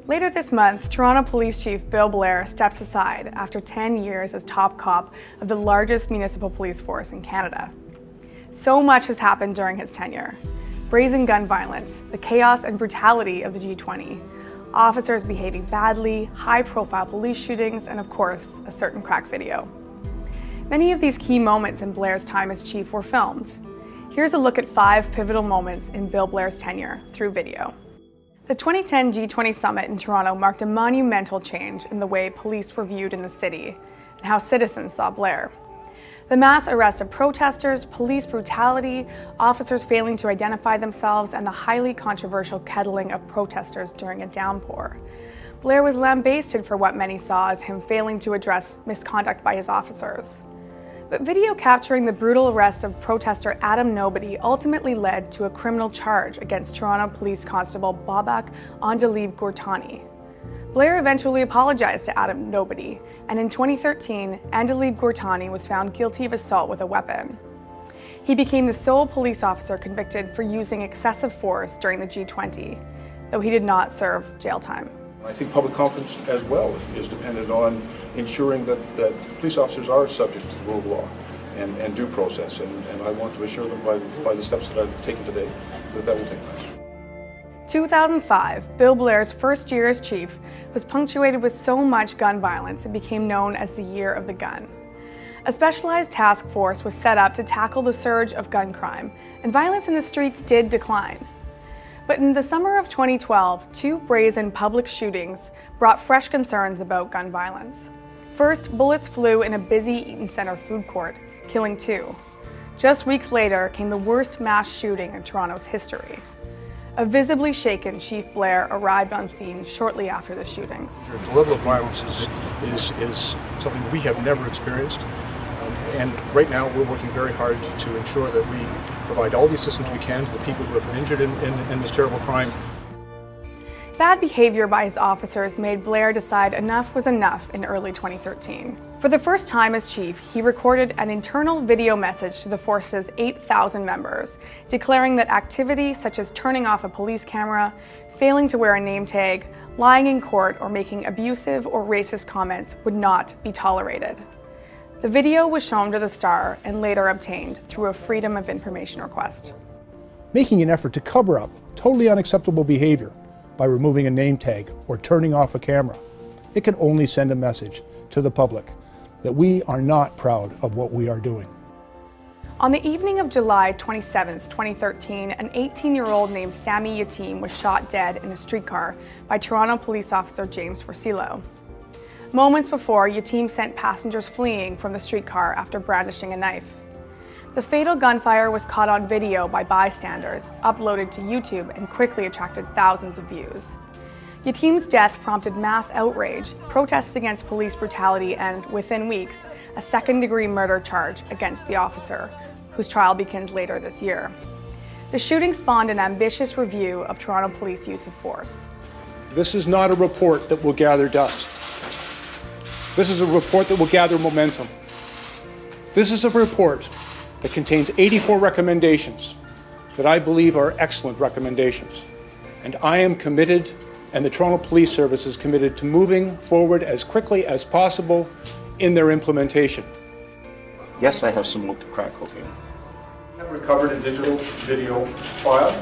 Later this month, Toronto Police Chief Bill Blair steps aside after 10 years as top cop of the largest municipal police force in Canada. So much has happened during his tenure. Brazen gun violence, the chaos and brutality of the G20, officers behaving badly, high-profile police shootings, and of course, a certain crack video. Many of these key moments in Blair's time as chief were filmed. Here's a look at 5 pivotal moments in Bill Blair's tenure through video. The 2010 G20 summit in Toronto marked a monumental change in the way police were viewed in the city and how citizens saw Blair. The mass arrest of protesters, police brutality, officers failing to identify themselves, and the highly controversial kettling of protesters during a downpour. Blair was lambasted for what many saw as him failing to address misconduct by his officers. But video capturing the brutal arrest of protester Adam Nobody ultimately led to a criminal charge against Toronto Police Constable Babak Andalib Gourtani. Blair eventually apologized to Adam Nobody, and in 2013, Andalib Gourtani was found guilty of assault with a weapon. He became the sole police officer convicted for using excessive force during the G20, though he did not serve jail time. I think public confidence as well is dependent on ensuring that police officers are subject to the rule of law and due process, and I want to assure them by the steps that I've taken today that will take place. 2005, Bill Blair's first year as chief was punctuated with so much gun violence it became known as the Year of the Gun. A specialized task force was set up to tackle the surge of gun crime, and violence in the streets did decline. But in the summer of 2012, 2 brazen public shootings brought fresh concerns about gun violence. First, bullets flew in a busy Eaton Centre food court, killing 2. Just weeks later came the worst mass shooting in Toronto's history. A visibly shaken Chief Blair arrived on scene shortly after the shootings. The level of violence is something we have never experienced. And right now we're working very hard to ensure that we provide all the assistance we can to the people who have been injured in this terrible crime. Bad behavior by his officers made Blair decide enough was enough in early 2013. For the first time as chief, he recorded an internal video message to the force's 8,000 members, declaring that activity such as turning off a police camera, failing to wear a name tag, lying in court, or making abusive or racist comments would not be tolerated. The video was shown to the Star and later obtained through a Freedom of Information request. Making an effort to cover up totally unacceptable behavior by removing a name tag or turning off a camera, it can only send a message to the public that we are not proud of what we are doing. On the evening of July 27, 2013, an 18-year-old named Sammy Yatim was shot dead in a streetcar by Toronto police officer James Forcillo. Moments before, Yatim sent passengers fleeing from the streetcar after brandishing a knife. The fatal gunfire was caught on video by bystanders, uploaded to YouTube, and quickly attracted thousands of views. Yatim's death prompted mass outrage, protests against police brutality, and, within weeks, a second-degree murder charge against the officer, whose trial begins later this year. The shooting spawned an ambitious review of Toronto police use of force. This is not a report that will gather dust. This is a report that will gather momentum. This is a report that contains 84 recommendations that I believe are excellent recommendations. And I am committed, and the Toronto Police Service is committed to moving forward as quickly as possible in their implementation. Yes, I have smoked crack cocaine. We have recovered a digital video file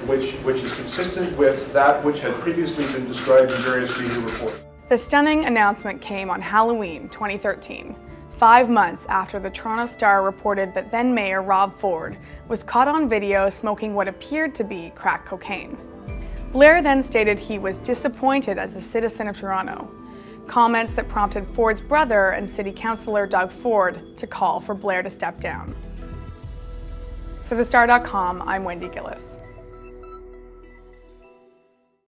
which is consistent with that which had previously been described in various media reports. The stunning announcement came on Halloween 2013, 5 months after the Toronto Star reported that then Mayor Rob Ford was caught on video smoking what appeared to be crack cocaine. Blair then stated he was disappointed as a citizen of Toronto, comments that prompted Ford's brother and City Councillor Doug Ford to call for Blair to step down. For TheStar.com, I'm Wendy Gillis.